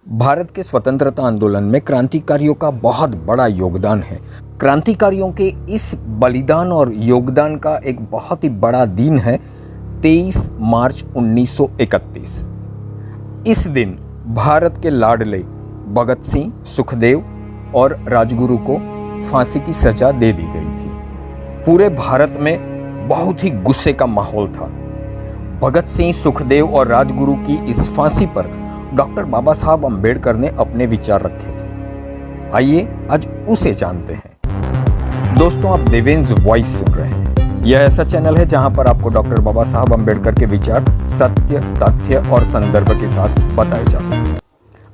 भारत के स्वतंत्रता आंदोलन में क्रांतिकारियों का बहुत बड़ा योगदान है। क्रांतिकारियों के इस बलिदान और योगदान का एक बहुत ही बड़ा दिन है 23 मार्च 1931। इस दिन भारत के लाडले भगत सिंह, सुखदेव और राजगुरु को फांसी की सजा दे दी गई थी। पूरे भारत में बहुत ही गुस्से का माहौल था। भगत सिंह, सुखदेव और राजगुरु की इस फांसी पर डॉक्टर बाबा साहब अम्बेडकर ने अपने विचार रखे थे। आइए आज उसे जानते हैं। दोस्तों, आप देवेंद्र वॉइस सुन रहे हैं। यह ऐसा चैनल है जहां पर आपको डॉक्टर बाबा साहब अम्बेडकर के विचार सत्य, तथ्य और संदर्भ के साथ बताए जाते हैं।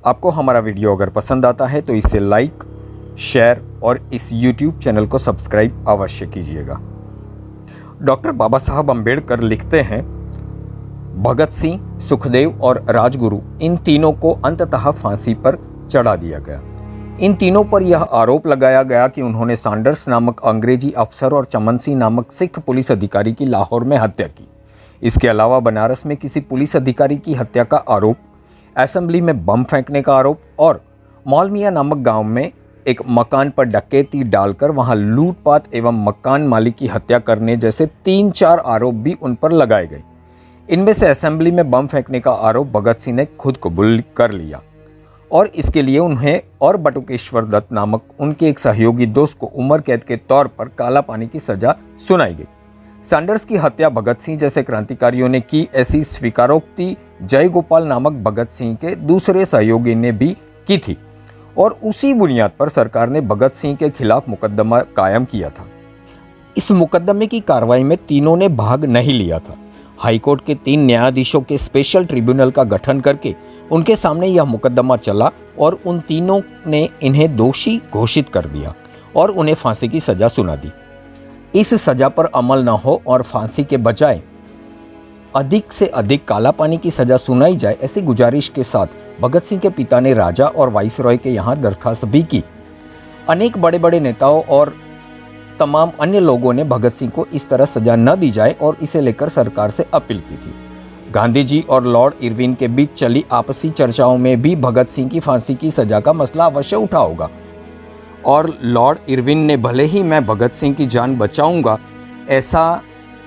आपको हमारा वीडियो अगर पसंद आता है तो इसे लाइक, शेयर और इस यूट्यूब चैनल को सब्सक्राइब अवश्य कीजिएगा। डॉक्टर बाबा साहब अम्बेडकर लिखते हैं, भगत सिंह, सुखदेव और राजगुरु इन तीनों को अंततः फांसी पर चढ़ा दिया गया। इन तीनों पर यह आरोप लगाया गया कि उन्होंने सैंडर्स नामक अंग्रेजी अफसर और चमन सिंह नामक सिख पुलिस अधिकारी की लाहौर में हत्या की। इसके अलावा बनारस में किसी पुलिस अधिकारी की हत्या का आरोप, असेंबली में बम फेंकने का आरोप और मौलमिया नामक गांव में एक मकान पर डकैती डालकर वहां लूटपाट एवं मकान मालिक की हत्या करने जैसे 3-4 आरोप भी उन पर लगाए गए। इनमें से असेंबली में बम फेंकने का आरोप भगत सिंह ने खुद कबूल कर लिया और इसके लिए उन्हें और बटुकेश्वर दत्त नामक उनके एक सहयोगी दोस्त को उम्र कैद के तौर पर काला पानी की सजा सुनाई गई। सैंडर्स की हत्या भगत सिंह जैसे क्रांतिकारियों ने की, ऐसी स्वीकारोक्ति जयगोपाल नामक भगत सिंह के दूसरे सहयोगी ने भी की थी और उसी बुनियाद पर सरकार ने भगत सिंह के खिलाफ मुकदमा कायम किया था। इस मुकदमे की कार्रवाई में तीनों ने भाग नहीं लिया था। हाईकोर्ट के 3 न्यायाधीशों के स्पेशल ट्रिब्यूनल का गठन करके उनके सामने यह मुकदमा चला और उन तीनों ने इन्हें दोषी घोषित कर दिया और उन्हें फांसी की सजा सुना दी। इस सजा पर अमल न हो और फांसी के बजाय अधिक से अधिक काला पानी की सजा सुनाई जाए, ऐसी गुजारिश के साथ भगत सिंह के पिता ने राजा और वाइसरॉय के यहाँ दरखास्त भी की। अनेक बड़े बड़े नेताओं और तमाम अन्य लोगों ने भगत सिंह को इस तरह सजा न दी जाए और इसे लेकर सरकार से अपील की थी। गांधी जी और लॉर्ड इरविन के बीच चली आपसी चर्चाओं में भी भगत सिंह की फांसी की सजा का मसला अवश्य उठा होगा और लॉर्ड इरविन ने भले ही मैं भगत सिंह की जान बचाऊंगा ऐसा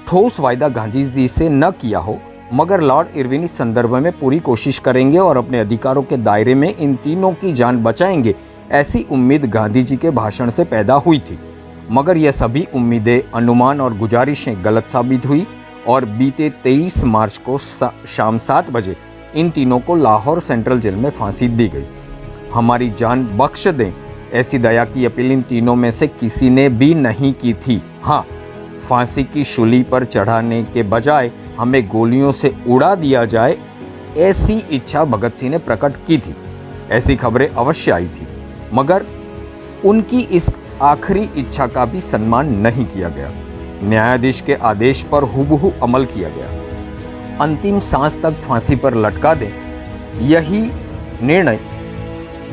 ठोस वायदा गांधी जी से न किया हो, मगर लॉर्ड इरविन इस संदर्भ में पूरी कोशिश करेंगे और अपने अधिकारों के दायरे में इन तीनों की जान बचाएंगे, ऐसी उम्मीद गांधी जी के भाषण से पैदा हुई थी। मगर यह सभी उम्मीदें, अनुमान और गुजारिशें गलत साबित हुई और बीते 23 मार्च को शाम 7 बजे इन तीनों को लाहौर सेंट्रल जेल में फांसी दी गई। हमारी जान बख्श दें, ऐसी दया की अपील इन तीनों में से किसी ने भी नहीं की थी। हाँ, फांसी की शूली पर चढ़ाने के बजाय हमें गोलियों से उड़ा दिया जाए, ऐसी इच्छा भगत सिंह ने प्रकट की थी। ऐसी खबरें अवश्य आई थी, मगर उनकी इस आखिरी इच्छा का भी सम्मान नहीं किया गया। न्यायाधीश के आदेश पर हुबहू अमल किया गया। अंतिम सांस तक फांसी पर लटका दें, यही निर्णय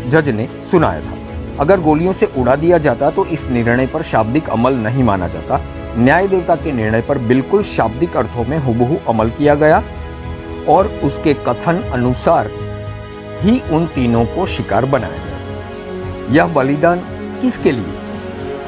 जज ने सुनाया था। अगर गोलियों से उड़ा दिया जाता तो इस निर्णय पर शाब्दिक अमल नहीं माना जाता। न्याय देवता के निर्णय पर बिल्कुल शाब्दिक अर्थों में हुबहू अमल किया गया और उसके कथन अनुसार ही उन तीनों को शिकार बनाया गया। यह बलिदान किसके लिए?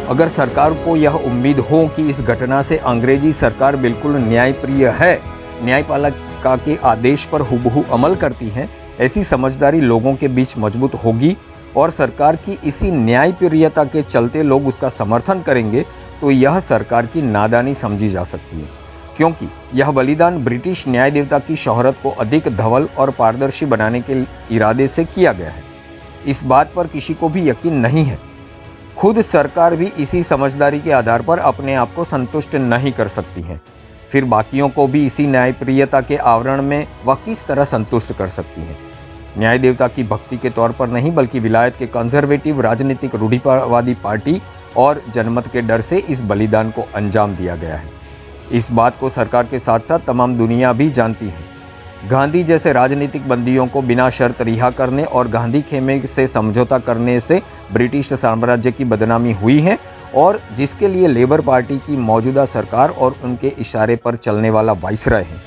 अगर सरकार को यह उम्मीद हो कि इस घटना से अंग्रेजी सरकार बिल्कुल न्यायप्रिय है, न्यायपालिका के आदेश पर हुबहू अमल करती है, ऐसी समझदारी लोगों के बीच मजबूत होगी और सरकार की इसी न्यायप्रियता के चलते लोग उसका समर्थन करेंगे, तो यह सरकार की नादानी समझी जा सकती है, क्योंकि यह बलिदान ब्रिटिश न्याय देवता की शोहरत को अधिक धवल और पारदर्शी बनाने के इरादे से किया गया है। इस बात पर किसी को भी यकीन नहीं है। खुद सरकार भी इसी समझदारी के आधार पर अपने आप को संतुष्ट नहीं कर सकती है, फिर बाकियों को भी इसी न्यायप्रियता के आवरण में वह किस तरह संतुष्ट कर सकती है? न्याय देवता की भक्ति के तौर पर नहीं, बल्कि विलायत के कंजर्वेटिव राजनीतिक रूढ़िवादी पार्टी और जनमत के डर से इस बलिदान को अंजाम दिया गया है। इस बात को सरकार के साथ साथ तमाम दुनिया भी जानती है। गांधी जैसे राजनीतिक बंदियों को बिना शर्त रिहा करने और गांधी खेमे से समझौता करने से ब्रिटिश साम्राज्य की बदनामी हुई है और जिसके लिए लेबर पार्टी की मौजूदा सरकार और उनके इशारे पर चलने वाला वाइसरॉय है।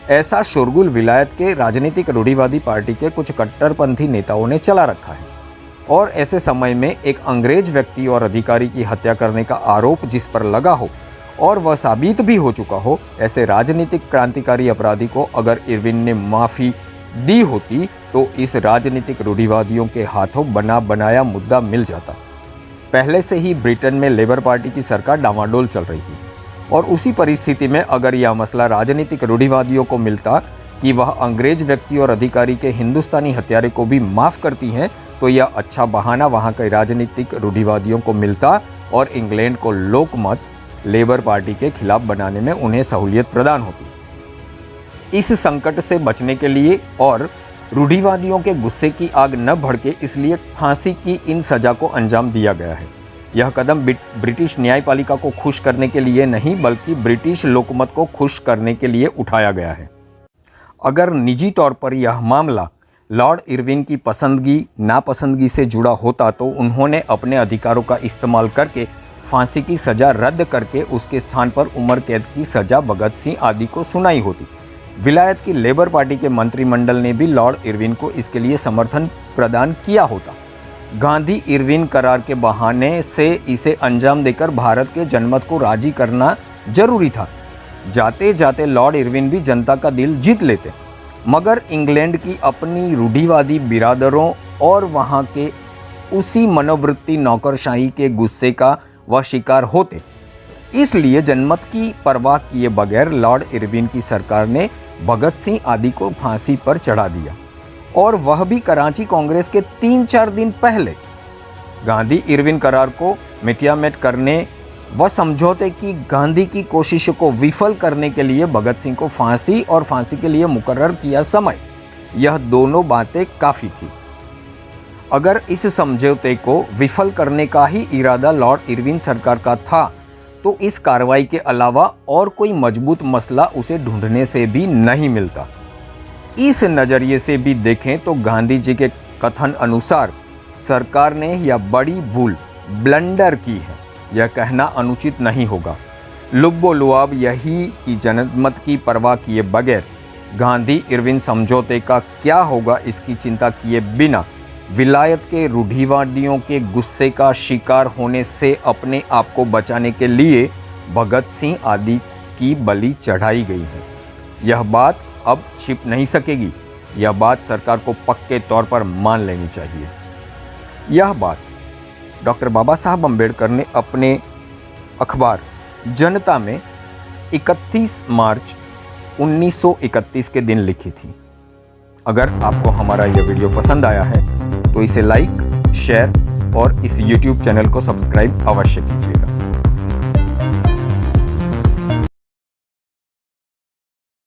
ऐसा शोरगुल विलायत के राजनीतिक रूढ़िवादी पार्टी के कुछ कट्टरपंथी नेताओं ने चला रखा है और ऐसे समय में एक अंग्रेज व्यक्ति और अधिकारी की हत्या करने का आरोप जिस पर लगा हो और वह साबित भी हो चुका हो, ऐसे राजनीतिक क्रांतिकारी अपराधी को अगर इरविन ने माफ़ी दी होती तो इस राजनीतिक रूढ़िवादियों के हाथों बना बनाया मुद्दा मिल जाता। पहले से ही ब्रिटेन में लेबर पार्टी की सरकार डामाडोल चल रही है और उसी परिस्थिति में अगर यह मसला राजनीतिक रूढ़िवादियों को मिलता कि वह अंग्रेज व्यक्ति और अधिकारी के हिंदुस्तानी हत्यारे को भी माफ़ करती हैं, तो यह अच्छा बहाना वहाँ के राजनीतिक रूढ़िवादियों को मिलता और इंग्लैंड को लोकमत लेबर पार्टी के खिलाफ बनाने में उन्हें सहूलियत प्रदान होती। इस संकट से बचने के लिए और रूढ़िवादियों के गुस्से की आग न भड़के इसलिए फांसी की इन सज़ा को अंजाम दिया गया है। यह कदम ब्रिटिश न्यायपालिका को खुश करने के लिए नहीं बल्कि ब्रिटिश लोकमत को खुश करने के लिए उठाया गया है। अगर निजी तौर पर यह मामला लॉर्ड इरविन की पसंदगी नापसंदगी से जुड़ा होता तो उन्होंने अपने अधिकारों का इस्तेमाल करके फांसी की सज़ा रद्द करके उसके स्थान पर उम्र कैद की सज़ा भगत सिंह आदि को सुनाई होती। विलायत की लेबर पार्टी के मंत्रिमंडल ने भी लॉर्ड इरविन को इसके लिए समर्थन प्रदान किया होता। गांधी इरविन करार के बहाने से इसे अंजाम देकर भारत के जनमत को राजी करना जरूरी था। जाते जाते लॉर्ड इरविन भी जनता का दिल जीत लेते, मगर इंग्लैंड की अपनी रूढ़िवादी बिरादरों और वहाँ के उसी मनोवृत्ति नौकरशाही के गुस्से का वह शिकार होते। इसलिए जनमत की परवाह किए बगैर लॉर्ड इरविन की सरकार ने भगत सिंह आदि को फांसी पर चढ़ा दिया और वह भी कराची कांग्रेस के 3-4 दिन पहले। गांधी इरविन करार को मिटियामेट करने व समझौते की गांधी की कोशिशों को विफल करने के लिए भगत सिंह को फांसी और फांसी के लिए मुकर्रर किया समय, यह दोनों बातें काफ़ी थी। अगर इस समझौते को विफल करने का ही इरादा लॉर्ड इरविन सरकार का था तो इस कार्रवाई के अलावा और कोई मजबूत मसला उसे ढूंढने से भी नहीं मिलता। इस नज़रिए से भी देखें तो गांधी जी के कथन अनुसार सरकार ने यह बड़ी भूल ब्लंडर की है, यह कहना अनुचित नहीं होगा। लुब्बो लुआब यही कि जनमत की परवाह किए बगैर गांधी इरविन समझौते का क्या होगा इसकी चिंता किए बिना विलायत के रूढ़िवादियों के गुस्से का शिकार होने से अपने आप को बचाने के लिए भगत सिंह आदि की बलि चढ़ाई गई है। यह बात अब छिप नहीं सकेगी, यह बात सरकार को पक्के तौर पर मान लेनी चाहिए। यह बात डॉक्टर बाबा साहब अम्बेडकर ने अपने अखबार जनता में 31 मार्च 1931 के दिन लिखी थी। अगर आपको हमारा यह वीडियो पसंद आया है तो इसे लाइक, शेयर और इस YouTube चैनल को सब्सक्राइब अवश्य कीजिएगा।